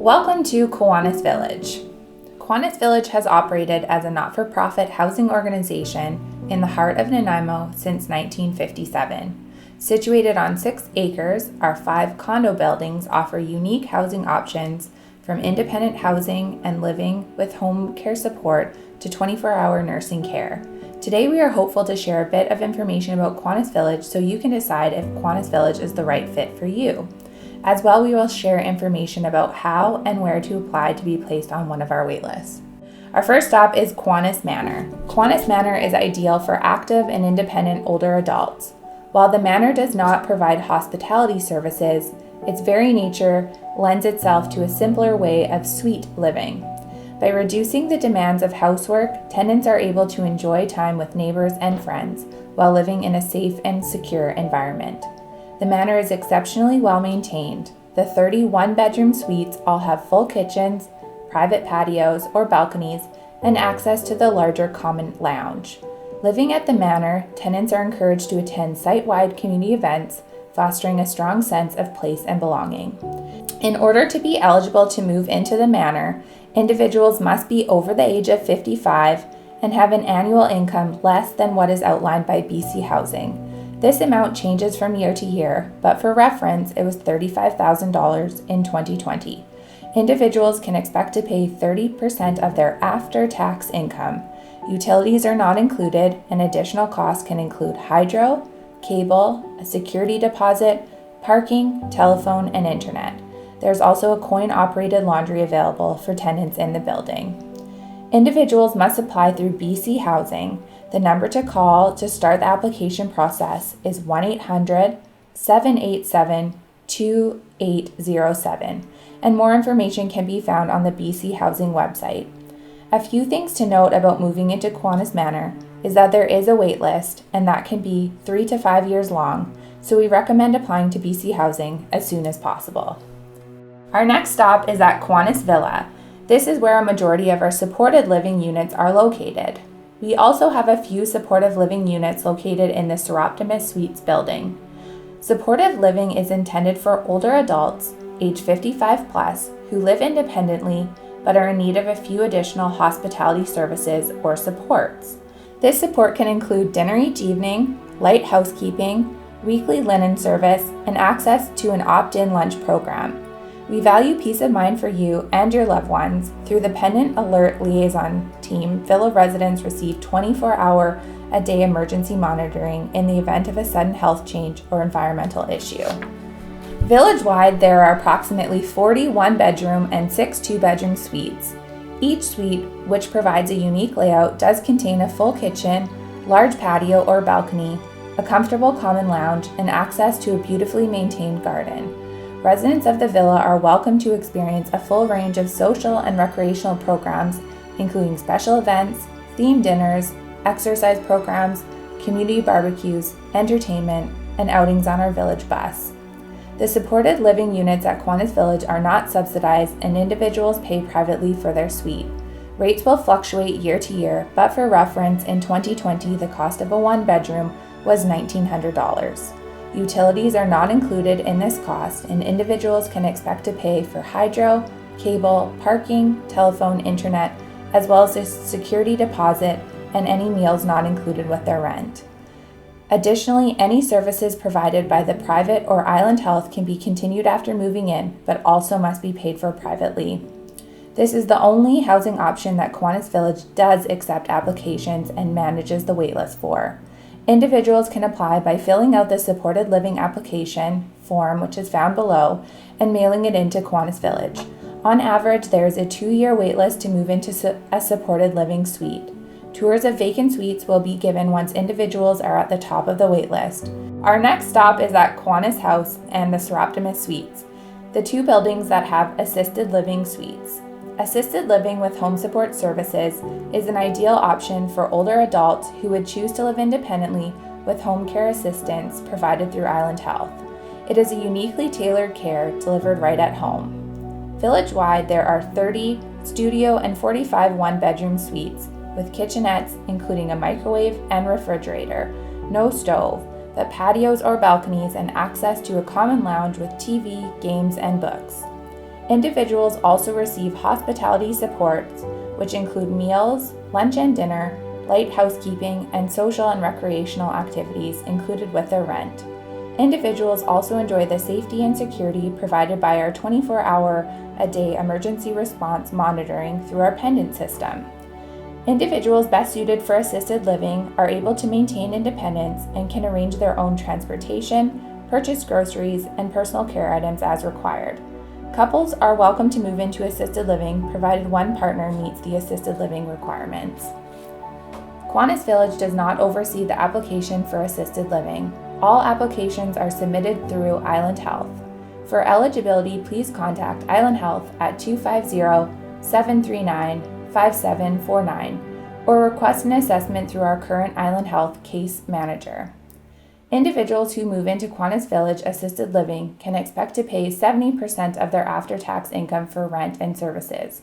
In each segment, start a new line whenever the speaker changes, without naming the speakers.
Welcome to Kiwanis Village. Kiwanis Village has operated as a not-for-profit housing organization in the heart of Nanaimo since 1957. Situated on 6 acres, our 5 condo buildings offer unique housing options from independent housing and living with home care support to 24-hour nursing care. Today we are hopeful to share a bit of information about Kiwanis Village so you can decide if Kiwanis Village is the right fit for you. As well, we will share information about how and where to apply to be placed on one of our waitlists. Our first stop is Qanus Manor. Qanus Manor is ideal for active and independent older adults. While the Manor does not provide hospitality services, its very nature lends itself to a simpler way of suite living. By reducing the demands of housework, tenants are able to enjoy time with neighbors and friends while living in a safe and secure environment. The Manor is exceptionally well maintained. The 31 bedroom suites all have full kitchens, private patios or balconies, and access to the larger common lounge. Living at the Manor, tenants are encouraged to attend site-wide community events, fostering a strong sense of place and belonging. In order to be eligible to move into the Manor, individuals must be over the age of 55 and have an annual income less than what is outlined by BC Housing. This amount changes from year to year, but for reference, it was $35,000 in 2020. Individuals can expect to pay 30% of their after-tax income. Utilities are not included, and additional costs can include hydro, cable, a security deposit, parking, telephone, and internet. There's also a coin-operated laundry available for tenants in the building. Individuals must apply through BC Housing. The number to call to start the application process is 1-800-787-2807, and more information can be found on the BC Housing website. A few things to note about moving into Qanus Manor is that there is a wait list, and that can be 3 to 5 years long, so we recommend applying to BC Housing as soon as possible. Our next stop is at Kiwanis Villa. This is where a majority of our supported living units are located. We also have a few supportive living units located in the Seroptimus Suites building. Supportive living is intended for older adults, age 55 plus, who live independently but are in need of a few additional hospitality services or supports. This support can include dinner each evening, light housekeeping, weekly linen service, and access to an opt-in lunch program. We value peace of mind for you and your loved ones. Through the Pendant Alert Liaison Team, Villa residents receive 24-hour-a-day emergency monitoring in the event of a sudden health change or environmental issue. Village-wide, there are approximately 40 one-bedroom and 6 two-bedroom suites. Each suite, which provides a unique layout, does contain a full kitchen, large patio or balcony, a comfortable common lounge, and access to a beautifully maintained garden. Residents of the villa are welcome to experience a full range of social and recreational programs, including special events, themed dinners, exercise programs, community barbecues, entertainment, and outings on our village bus. The supported living units at Kiwanis Village are not subsidized, and individuals pay privately for their suite. Rates will fluctuate year to year, but for reference, in 2020, the cost of a one-bedroom was $1,900. Utilities are not included in this cost, and individuals can expect to pay for hydro, cable, parking, telephone, internet, as well as a security deposit and any meals not included with their rent. Additionally, any services provided by the private or Island Health can be continued after moving in, but also must be paid for privately. This is the only housing option that Kiwanis Village does accept applications and manages the waitlist for. Individuals can apply by filling out the supported living application form, which is found below, and mailing it into Kiwanis Village. On average, there is a 2-year waitlist to move into a supported living suite. Tours of vacant suites will be given once individuals are at the top of the waitlist. Our next stop is at Kiwanis House and the Seroptimus Suites, the 2 buildings that have assisted living suites. Assisted living with home support services is an ideal option for older adults who would choose to live independently with home care assistance provided through Island Health. It is a uniquely tailored care delivered right at home. Village-wide, there are 30 studio and 45 one-bedroom suites with kitchenettes including a microwave and refrigerator, no stove, but patios or balconies, and access to a common lounge with TV, games, and books. Individuals also receive hospitality supports, which include meals, lunch and dinner, light housekeeping, and social and recreational activities included with their rent. Individuals also enjoy the safety and security provided by our 24-hour-a-day emergency response monitoring through our pendant system. Individuals best suited for assisted living are able to maintain independence and can arrange their own transportation, purchase groceries, and personal care items as required. Couples are welcome to move into assisted living provided one partner meets the assisted living requirements. Qanus Village does not oversee the application for assisted living. All applications are submitted through Island Health. For eligibility, please contact Island Health at 250-739-5749 or request an assessment through our current Island Health case manager. Individuals who move into Kiwanis Village assisted living can expect to pay 70% of their after-tax income for rent and services.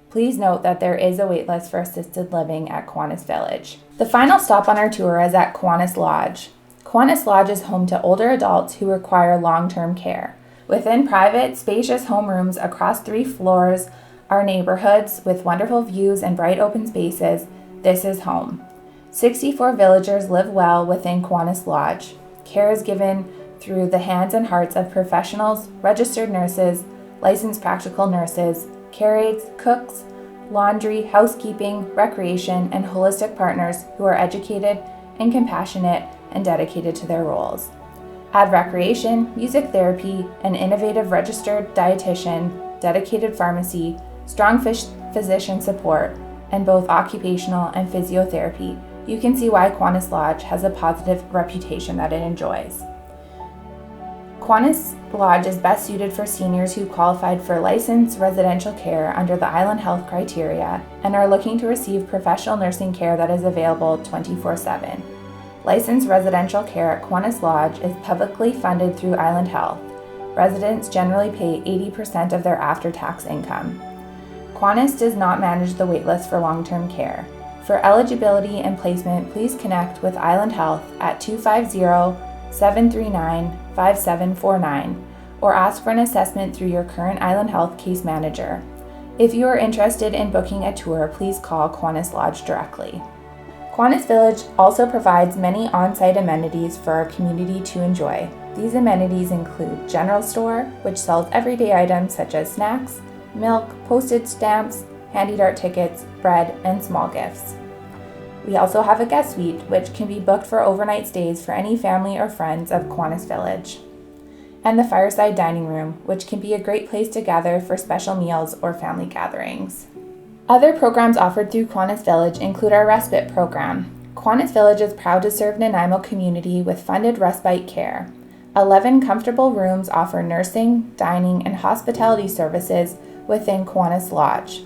Please note that there is a waitlist for assisted living at Kiwanis Village. The final stop on our tour is at Qanus Lodge. Qanus Lodge is home to older adults who require long-term care. Within private, spacious homerooms across 3 floors are neighborhoods with wonderful views and bright open spaces. This is home. 64 villagers live well within Qanus Lodge. Care is given through the hands and hearts of professionals, registered nurses, licensed practical nurses, care aides, cooks, laundry, housekeeping, recreation, and holistic partners who are educated and compassionate and dedicated to their roles. Add recreation, music therapy, an innovative registered dietitian, dedicated pharmacy, strong physician support, and both occupational and physiotherapy. You can see why Qanus Lodge has a positive reputation that it enjoys. Qanus Lodge is best suited for seniors who qualified for licensed residential care under the Island Health criteria and are looking to receive professional nursing care that is available 24/7. Licensed residential care at Qanus Lodge is publicly funded through Island Health. Residents generally pay 80% of their after-tax income. Qanus does not manage the waitlist for long-term care. For eligibility and placement, please connect with Island Health at 250-739-5749 or ask for an assessment through your current Island Health case manager. If you are interested in booking a tour, please call Qanus Lodge directly. Qanus Village also provides many on-site amenities for our community to enjoy. These amenities include general store, which sells everyday items such as snacks, milk, postage stamps, handy dart tickets, bread, and small gifts. We also have a guest suite, which can be booked for overnight stays for any family or friends of Qanus Village. And the fireside dining room, which can be a great place to gather for special meals or family gatherings. Other programs offered through Qanus Village include our respite program. Qanus Village is proud to serve Nanaimo community with funded respite care. 11 comfortable rooms offer nursing, dining, and hospitality services within Qanus Lodge.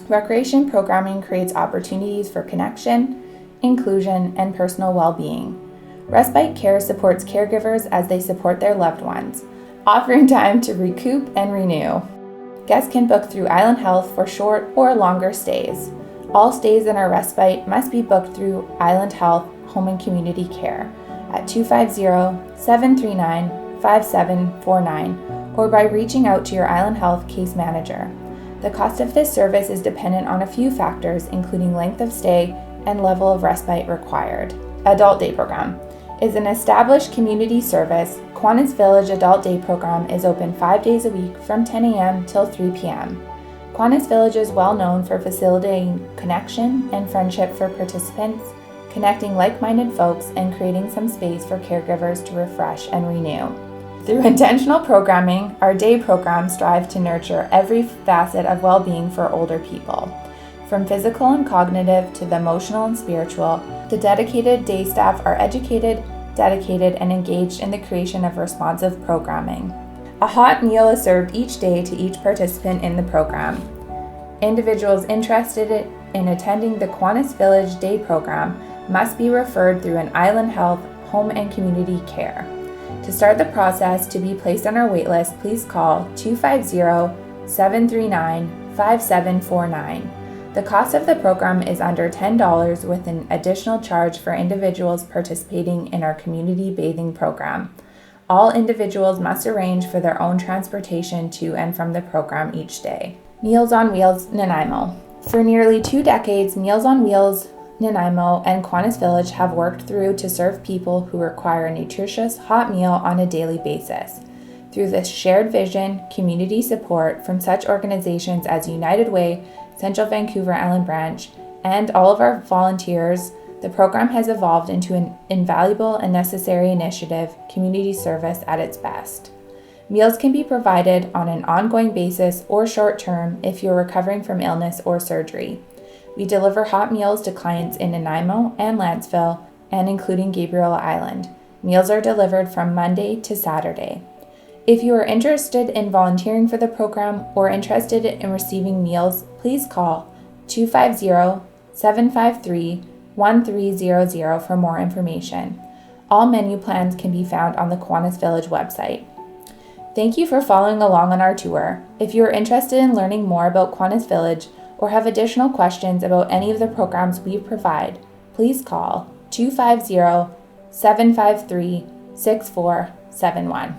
Recreation programming creates opportunities for connection, inclusion, and personal well-being. Respite care supports caregivers as they support their loved ones, offering time to recoup and renew. Guests can book through Island Health for short or longer stays. All stays in our respite must be booked through Island Health Home and Community Care at 250-739-5749 or by reaching out to your Island Health case manager. The cost of this service is dependent on a few factors, including length of stay and level of respite required. Adult Day Program is an established community service. Qanus Village Adult Day Program is open 5 days a week from 10 a.m. till 3 p.m. Qanus Village is well known for facilitating connection and friendship for participants, connecting like-minded folks, and creating some space for caregivers to refresh and renew. Through intentional programming, our day programs strive to nurture every facet of well-being for older people. From physical and cognitive to the emotional and spiritual, the dedicated day staff are educated, dedicated, and engaged in the creation of responsive programming. A hot meal is served each day to each participant in the program. Individuals interested in attending the Qanus Village Day Program must be referred through an Island Health Home and Community Care. To start the process to be placed on our waitlist, please call 250-739-5749. The cost of the program is under $10 with an additional charge for individuals participating in our community bathing program. All individuals must arrange for their own transportation to and from the program each day. Meals on Wheels Nanaimo. For nearly 2 decades, Meals on Wheels Nanaimo and Kiwanis Village have worked through to serve people who require a nutritious, hot meal on a daily basis. Through this shared vision, community support from such organizations as United Way, Central Vancouver Island Branch, and all of our volunteers, the program has evolved into an invaluable and necessary initiative, community service at its best. Meals can be provided on an ongoing basis or short term if you're recovering from illness or surgery. We deliver hot meals to clients in Nanaimo and Lanceville, and including Gabriela Island. Meals are delivered from Monday to Saturday. If you are interested in volunteering for the program or interested in receiving meals, please call 250-753-1300 for more information. All menu plans can be found on the Kiwanis Village website. Thank you for following along on our tour. If you are interested in learning more about Kiwanis Village or have additional questions about any of the programs we provide, please call 250-753-6471.